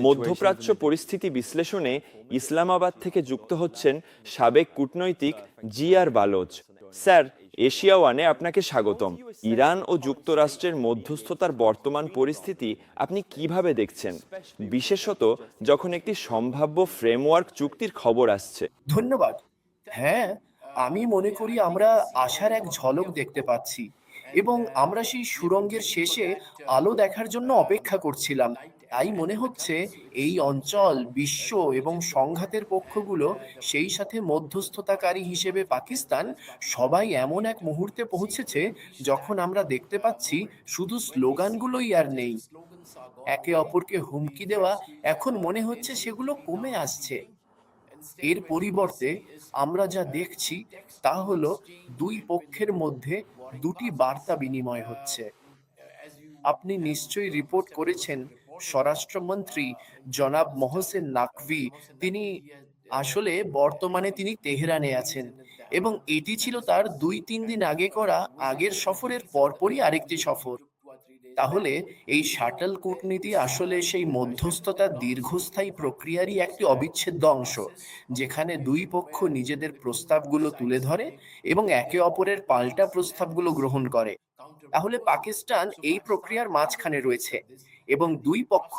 মধ্যপ্রাচ্য পরিস্থিতি বিশ্লেষণে ইসলামাবাদ থেকে যুক্ত হচ্ছেন সাবেক কূটনৈতিক জিয়ার বালোচ। স্যার, এশিয়া ওয়ানে আপনাকে স্বাগতম। ইরান ও যুক্তরাষ্ট্রের মধ্যস্থতার বর্তমান পরিস্থিতি আপনি কিভাবে দেখছেন, বিশেষত যখন একটি সম্ভাব্য ফ্রেমওয়ার্ক চুক্তির খবর আসছে? ধন্যবাদ। হ্যাঁ, আমি মনে করি আমরা আশার এক ঝলক দেখতে পাচ্ছি এবং আমরা সেই সুড়ঙ্গের শেষে আলো দেখার জন্য অপেক্ষা করছিলাম। তাই মনে হচ্ছে এই অঞ্চল, বিশ্ব এবং সংঘাতের পক্ষগুলো, সেই সাথে মধ্যস্থতাকারী হিসেবে পাকিস্তান, সবাই এমন এক মুহূর্তে পৌঁছেছে যখন আমরা দেখতে পাচ্ছি শুধু স্লোগানগুলোই আর নেই। একে অপরকে হুমকি দেওয়া এখন মনে হচ্ছে সেগুলো কমে আসছে। এর পরিবর্তে আমরা যা দেখছি তা হলো দুই পক্ষের মধ্যে দুটি বার্তা বিনিময় হচ্ছে। আপনি নিশ্চয়ই রিপোর্ট করেছেন স্বরাষ্ট্রমন্ত্রী জনাব মহসেন নাকভি, তিনি আসলে বর্তমানে তিনি তেহরানে আছেন এবং এটি ছিল তার ২-৩ দিন আগে করা আগের সফরের পরপরই আরেকটি সফর। তাহলে এই শাটল কূটনীতি আসলে সেই মধ্যস্থতার দীর্ঘস্থায়ী প্রক্রিয়ারই একটি অবিচ্ছেদ্য অংশ, যেখানে দুই পক্ষ নিজেদের প্রস্তাবগুলো তুলে ধরে এবং একে অপরের পাল্টা প্রস্তাবগুলো গ্রহণ করে। তাহলে পাকিস্তান এই প্রক্রিয়ার মাঝখানে রয়েছে এবং দুই পক্ষ,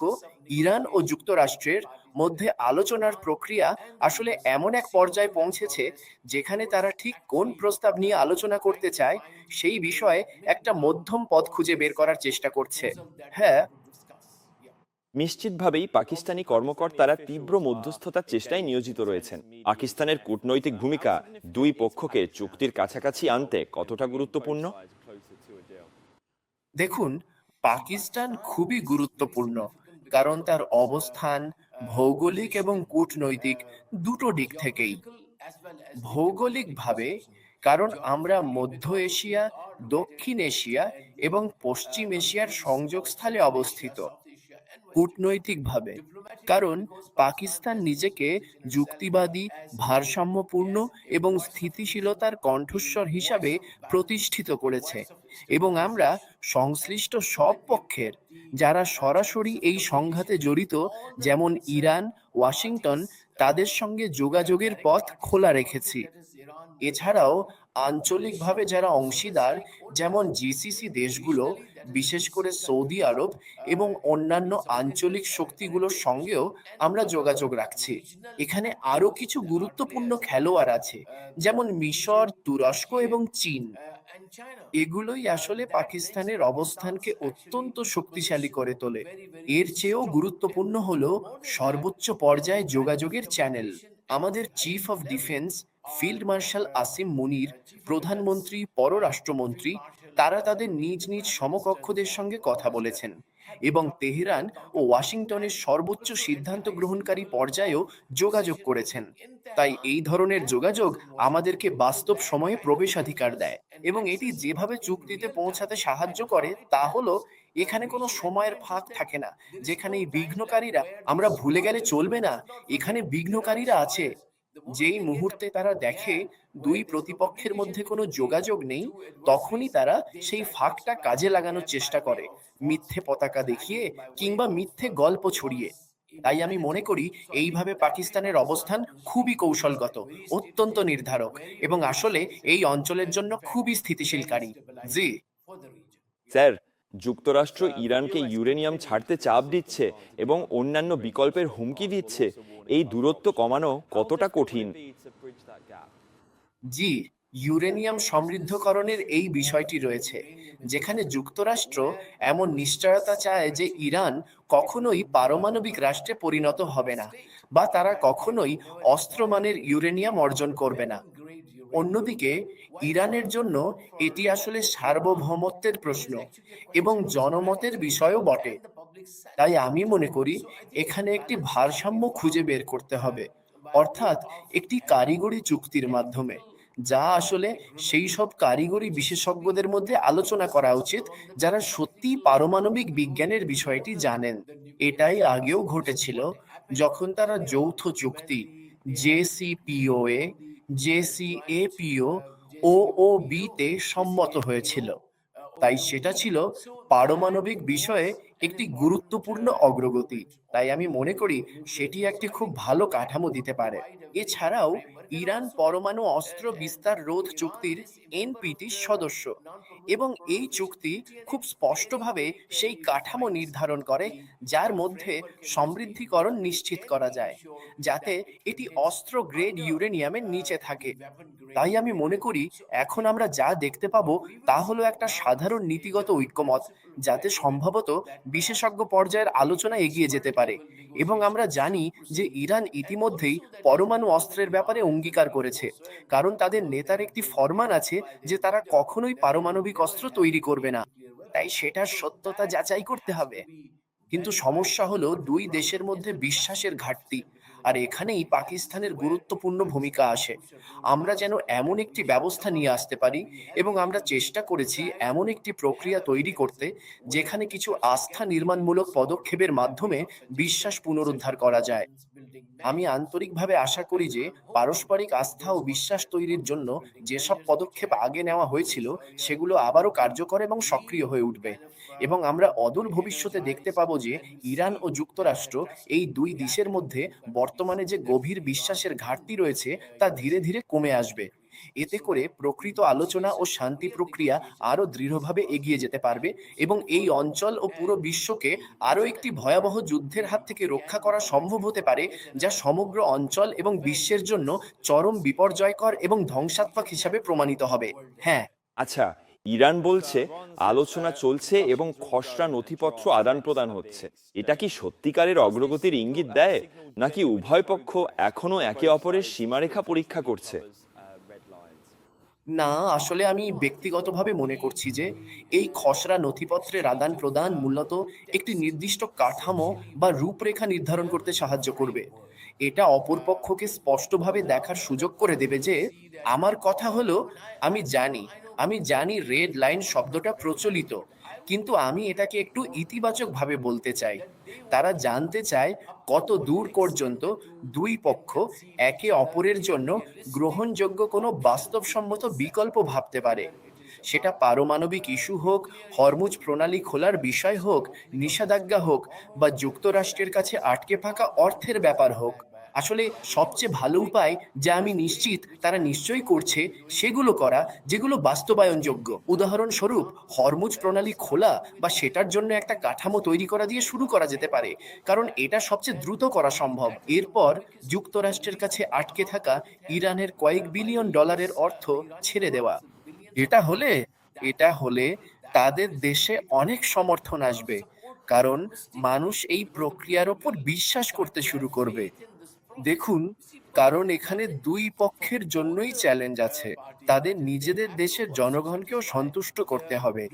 ইরান ও যুক্তরাষ্ট্রের মধ্যে আলোচনার প্রক্রিয়া আসলে এমন এক পর্যায়ে পৌঁছেছে যেখানে তারা ঠিক কোন প্রস্তাব নিয়ে আলোচনা করতে চায় সেই বিষয়ে একটা মধ্যম পথ খুঁজে বের করার চেষ্টা করছে। হ্যাঁ, নিশ্চিতভাবেই পাকিস্তানি কর্মকর্তারা তীব্র মধ্যস্থতার চেষ্টায় নিয়োজিত রয়েছেন। পাকিস্তানের কূটনৈতিক ভূমিকা দুই পক্ষকে চুক্তির কাছাকাছি আনতে কতটা গুরুত্বপূর্ণ? দেখুন, পাকিস্তান খুবই গুরুত্বপূর্ণ কারণ তার অবস্থান ভৌগোলিক এবং কূটনৈতিক দুটো দিক থেকেই। ভৌগোলিকভাবে কারণ আমরা মধ্য এশিয়া, দক্ষিণ এশিয়া এবং পশ্চিম এশিয়ার সংযোগস্থলে অবস্থিত। কূটনৈতিকভাবে কারণ পাকিস্তান নিজেকে যুক্তিবাদী, ভারসাম্যপূর্ণ এবং স্থিতিশীলতার কণ্ঠস্বর হিসাবে প্রতিষ্ঠিত করেছে এবং আমরা সংশ্লিষ্ট সব পক্ষের, যারা সরাসরি এই সংঘাতে জড়িত, যেমন ইরান, ওয়াশিংটন, তাদের সঙ্গে যোগাযোগের পথ খোলা রেখেছি। এছাড়াও আঞ্চলিকভাবে যারা অংশীদার, যেমন জিসিসি দেশগুলো, বিশেষ করে সৌদি আরব এবং অন্যান্য আঞ্চলিক শক্তিগুলোর সঙ্গেও আমরা যোগাযোগ রাখছি। এখানে আরো কিছু গুরুত্বপূর্ণ খেলোয়াড় আছে, যেমন মিশর, তুরস্ক এবং চীন। এগুলোই আসলে পাকিস্তানের অবস্থানকে অত্যন্ত শক্তিশালী করে তোলে। এর চেয়েও গুরুত্বপূর্ণ হলো সর্বোচ্চ পর্যায়ে যোগাযোগের চ্যানেল। আমাদের chief of defence field marshal Asim Munir, প্রধানমন্ত্রী, পররাষ্ট্রমন্ত্রী, তারা তাদের নিজ নিজ সমকক্ষদের সঙ্গে কথা বলেছেন এবং তেহরান ও ওয়াশিংটনের সর্বোচ্চ সিদ্ধান্ত গ্রহণকারী পর্যায়েও যোগাযোগ করেছেন। তাই এই ধরনের যোগাযোগ আমাদেরকে বাস্তব সময়ে প্রবেশাধিকার দেয় এবং এটি যেভাবে চুক্তিতে পৌঁছাতে সাহায্য করে তা হলো এখানে কোনো সময়ের ফাঁক থাকে না, যেখানে এই বিঘ্নকারীরা, আমরা ভুলে গেলে চলবে না, এখানে বিঘ্নকারীরা আছে। যেই মুহূর্তে তারা দেখে দুই প্রতিপক্ষের মধ্যে কোনো যোগাযোগ নেই, তখনই তারা সেই ফাঁকটা কাজে লাগানোর চেষ্টা করে, মিথ্যে পতাকা দেখিয়ে কিংবা মিথ্যে গল্প ছড়িয়ে। তাই আমি মনে করি এইভাবে পাকিস্তানের অবস্থান খুবই কৌশলগত, অত্যন্ত নির্ধারক এবং আসলে এই অঞ্চলের জন্য খুবই স্থিতিশীলকারী। জি। স্যার, যুক্তরাষ্ট্র ইরানকে ইউরেনিয়াম ছাড়তে চাপ দিচ্ছে এবং অন্যান্য বিকল্পের হুমকি দিচ্ছে। এই দূরত্ব কমানো কতটা কঠিন? জি, ইউরেনিয়াম সমৃদ্ধকরণের এই বিষয়টি রয়েছে, যেখানে যুক্তরাষ্ট্র এমন নিশ্চয়তা চায় যে ইরান কখনোই পারমাণবিক রাষ্ট্রে পরিণত হবে না বা তারা কখনোই অস্ত্রমানের ইউরেনিয়াম অর্জন করবে না। অন্যদিকে ইরানের জন্য এটি আসলে সার্বভৌমত্বের প্রশ্ন এবং জনমতের বিষয়ও বটে। তাই আমি মনে করি এখানে একটি ভারসাম্য খুঁজে বের করতে হবে, অর্থাৎ একটি কারিগরি চুক্তির মাধ্যমে, যা আসলে সেই সব কারিগরি বিশেষজ্ঞদের মধ্যে আলোচনা করা উচিত যারা সত্যিই পারমাণবিক বিজ্ঞানের বিষয়টি জানেন। এটাই আগেও ঘটেছিল যখন তারা যৌথ চুক্তি জেসিপিওএ, জেসিএপিও ও ও বিতে সম্মত হয়েছিল। তাই সেটা ছিল পারমাণবিক বিষয়ে একটি গুরুত্বপূর্ণ অগ্রগতি। তাই আমি মনে করি সেটি একটি খুব ভালো কাঠামো দিতে পারে। এছাড়াও ইরান পরমাণু অস্ত্র বিস্তার রোধ চুক্তির এনপিটি সদস্য, এবং এই চুক্তি খুব স্পষ্টভাবে সেই কাঠামো নির্ধারণ করে যার মধ্যে সমৃদ্ধিকরণ নিশ্চিত করা যায়, যাতে এটি অস্ত্র গ্রেড ইউরেনিয়ামের নিচে থাকে। তাই আমি মনে করি এখন আমরা যা দেখতে পাবো তা হলো একটা সাধারণ নীতিগত ঐক্যমত, যাতে সম্ভবত বিশেষজ্ঞ পর্যায়ের আলোচনা এগিয়ে যেতে পারে। এবং আমরা জানি যে ইরান ইতিমধ্যেই পরমাণু অস্ত্রের ব্যাপারে অঙ্গীকার করেছে, কারণ তাদের নেতার একটি ফরমান আছে যে তারা কখনোই পারমাণবিক অস্ত্র তৈরি করবে না। তাই সেটার সত্যতা যাচাই করতে হবে। কিন্তু সমস্যা হলো দুই দেশের মধ্যে বিশ্বাসের ঘাটতি, আর এখানেই পাকিস্তানের গুরুত্বপূর্ণ ভূমিকা আসে। আমরা যেন এমন একটি ব্যবস্থা নিয়ে আসতে পারি, এবং আমরা চেষ্টা করেছি এমন একটি প্রক্রিয়া তৈরি করতে যেখানে কিছু আস্থা নির্মাণমূলক পদক্ষেপের মাধ্যমে বিশ্বাস পুনরুদ্ধার করা যায়। আমি আন্তরিকভাবে আশা করি যে পারস্পরিক আস্থা ও বিশ্বাস তৈরির জন্য যেসব পদক্ষেপ আগে নেওয়া হয়েছিল সেগুলো আবারও কার্যকর এবং সক্রিয় হয়ে উঠবে, এবং আমরা অদূর ভবিষ্যতে দেখতে পাবো যে ইরান ও যুক্তরাষ্ট্র এই দুই দেশের মধ্যে বর্তমানে যে গভীর বিশ্বাসের ঘাটতি রয়েছে তা ধীরে ধীরে কমে আসবে। এতে করে প্রকৃত আলোচনা ও শান্তি প্রক্রিয়া আরো দৃঢ়ভাবে এগিয়ে যেতে পারবে, এবং এই অঞ্চল ও পুরো বিশ্বকে আরো একটি ভয়াবহ যুদ্ধের হাত থেকে রক্ষা করা সম্ভব হতে পারে, যা সমগ্র অঞ্চল এবং বিশ্বের জন্য চরম বিপর্যয়কর এবং ধ্বংসাত্মক হিসাবে প্রমাণিত হবে। হ্যাঁ। আচ্ছা, ইরান বলছে আলোচনা চলছে এবং খসড়া নথিপত্র আদান প্রদান হচ্ছে। এটা কি সত্যিকারের অগ্রগতির ইঙ্গিত দেয়, নাকি উভয় পক্ষ এখনো একে অপরের সীমারেখা পরীক্ষা করছে? না, আসলে আমি ব্যক্তিগতভাবে মনে করছি যে এই খসড়া নথিপত্রের আদান প্রদান মূলত একটি নির্দিষ্ট কাঠামো বা রূপরেখা নির্ধারণ করতে সাহায্য করবে। এটা অপর পক্ষকে স্পষ্টভাবে দেখার সুযোগ করে দেবে যে আমার কথা হলো, আমি জানি আমি জানি রেড লাইন শব্দটা প্রচলিত, কিন্তু আমি এটাকে একটু ইতিবাচকভাবে বলতে চাই। তারা জানতে চায় কত দূর পর্যন্ত দুই পক্ষ একে অপরের জন্য গ্রহণযোগ্য কোনো বাস্তবসম্মত বিকল্প ভাবতে পারে। সেটা পারমাণবিক ইস্যু হোক, হরমুজ প্রণালী খোলার বিষয় হোক, নিষেধাজ্ঞা হোক, বা যুক্তরাষ্ট্রের কাছে আটকে থাকা অর্থের ব্যাপার হোক। আসলে সবচেয়ে ভালো উপায়, যা আমি নিশ্চিত তারা নিশ্চয়ই করছে, সেগুলো করা যেগুলো বাস্তবায়নযোগ্য। উদাহরণস্বরূপ হরমুজ প্রণালী খোলা বা সেটার জন্য একটা কাঠামো তৈরি করা দিয়ে শুরু করা যেতে পারে, কারণ এটা সবচেয়ে দ্রুত করা সম্ভব। এরপর যুক্তরাষ্ট্রের কাছে আটকে থাকা ইরানের কয়েক বিলিয়ন ডলারের অর্থ ছেড়ে দেওয়া। এটা হলে এটা হলে তাদের দেশে অনেক সমর্থন আসবে, কারণ মানুষ এই প্রক্রিয়ার ওপর বিশ্বাস করতে শুরু করবে। দেখুন, কারণ এখানে দুই পক্ষের জন্যই চ্যালেঞ্জ আছে। তাদের নিজেদের দেশের জনগণকেও সন্তুষ্ট করতে হবে।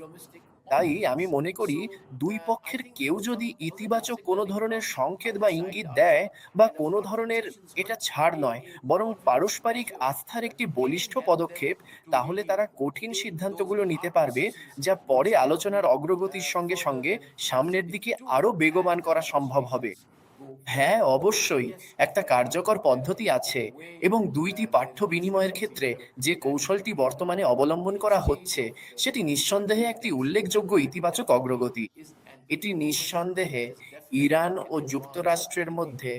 তাই আমি মনে করি দুই পক্ষের কেউ যদি ইতিবাচক কোনো ধরনের সংকেত বা ইঙ্গিত দেয়, বা কোনো ধরনের, এটা ছাড় নয় বরং পারস্পরিক আস্থার একটি বলিষ্ঠ পদক্ষেপ, তাহলে তারা কঠিন সিদ্ধান্তগুলো নিতে পারবে, যা পরে আলোচনার অগ্রগতির সঙ্গে সঙ্গে সামনের দিকে আরো বেগবান করা সম্ভব হবে। হ্যাঁ, অবশ্যই একটা কার্যকর পদ্ধতি আছে, এবং দুইটি পাঠ্য বিনিময়ের ক্ষেত্রে যে কৌশলটি বর্তমানে অবলম্বন করা হচ্ছে সেটি নিঃসন্দেহে একটি উল্লেখযোগ্য ইতিবাচক অগ্রগতি। এটি নিঃসন্দেহে ইরান ও যুক্তরাষ্ট্রের মধ্যে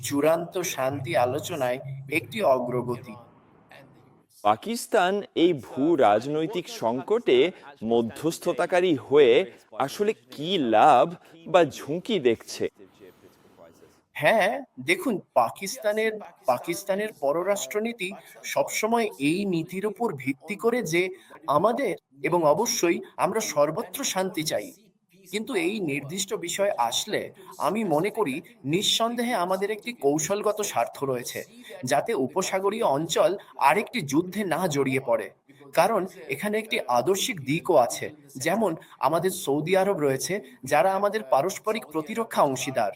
চূড়ান্ত শান্তি আলোচনায় একটি অগ্রগতি। পাকিস্তান এই ভূ রাজনৈতিক সংকটে মধ্যস্থতাকারী হয়ে আসলে কি লাভ বা ঝুঁকি দেখছে? হ্যাঁ, দেখুন, পাকিস্তানের পররাষ্ট্রনীতি সবসময় এই নীতির উপর ভিত্তি করে যে আমাদের, এবং অবশ্যই আমরা সর্বত্র শান্তি চাই। কিন্তু এই নির্দিষ্ট বিষয়ে আসলে আমি মনে করি নিঃসন্দেহে আমাদের একটি কৌশলগত স্বার্থ রয়েছে, যাতে উপসাগরীয় অঞ্চল আরেকটি যুদ্ধে না জড়িয়ে পড়ে। কারণ এখানে একটি আদর্শিক দিকও আছে, যেমন আমাদের সৌদি আরব রয়েছে, যারা আমাদের পারস্পরিক প্রতিরক্ষা অংশীদার।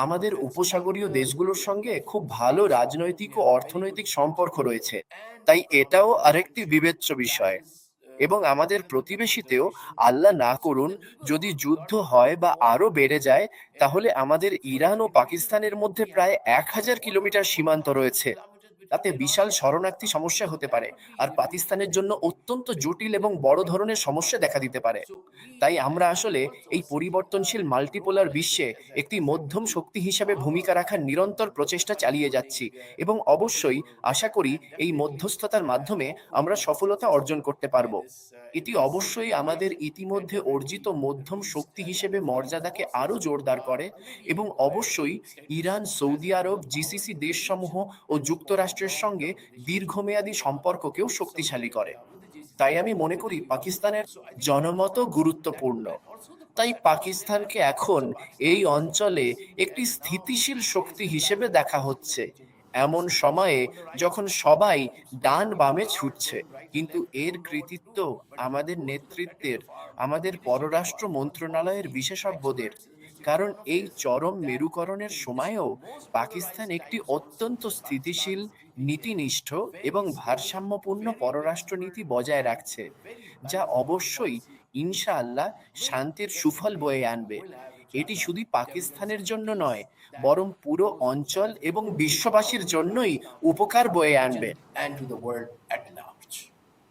আমাদের উপসাগরীয় দেশগুলোর সঙ্গে খুব ভালো রাজনৈতিক ও অর্থনৈতিক সম্পর্ক রয়েছে। তাই এটাও আরেকটি বিবেচ্য বিষয়। এবং আমাদের প্রতিবেশীতেও, আল্লাহ না করুন, যদি যুদ্ধ হয় বা আরো বেড়ে যায়, তাহলে আমাদের ইরান ও পাকিস্তানের মধ্যে প্রায় 1000 কিলোমিটার সীমান্ত রয়েছে। তাতে বিশাল শরণার্থী সমস্যা হতে পারে, আর পাকিস্তানের জন্য অত্যন্ত জটিল এবং বড় ধরনের সমস্যা দেখা দিতে পারে। তাই আমরা আসলে এই পরিবর্তনশীল মাল্টিপোলার বিশ্বে একটি মধ্যম শক্তি হিসেবে ভূমিকা রাখার নিরন্তর প্রচেষ্টা চালিয়ে যাচ্ছি, এবং অবশ্যই আশা করি এই মধ্যস্থতার মাধ্যমে আমরা সফলতা অর্জন করতে পারব। এটি অবশ্যই আমাদের ইতিমধ্যে অর্জিত মধ্যম শক্তি হিসেবে মর্যাদাকে আরও জোরদার করে, এবং অবশ্যই ইরান, সৌদি আরব, জিসিসি দেশসমূহ ও যুক্তরাষ্ট্রের সঙ্গে দীর্ঘমেয়াদী সম্পর্ককেও শক্তিশালী করে। তাই আমি মনে করি পাকিস্তানের জনমত গুরুত্বপূর্ণ। তাই পাকিস্তানকে এখন এই অঞ্চলে একটি স্থিতিশীল শক্তি হিসেবে দেখা হচ্ছে, এমন সময়ে যখন সবাই ডান বামে ছুটছে। কিন্তু এর কৃতিত্ব আমাদের নেতৃত্বের, আমাদের পররাষ্ট্র মন্ত্রণালয়ের বিশেষজ্ঞদের। কারণ এই চরম মেরুকরণের সময়েও পাকিস্তান একটি অত্যন্ত স্থিতিশীল, নীতিনিষ্ঠ এবং ভারসাম্যপূর্ণ পররাষ্ট্রনীতি বজায় রাখছে, যা অবশ্যই ইনশাআল্লাহ শান্তির সুফল বয়ে আনবে। এটি শুধু পাকিস্তানের জন্য নয়, বরং পুরো অঞ্চল এবং বিশ্ববাসীর জন্যই উপকার বয়ে আনবে।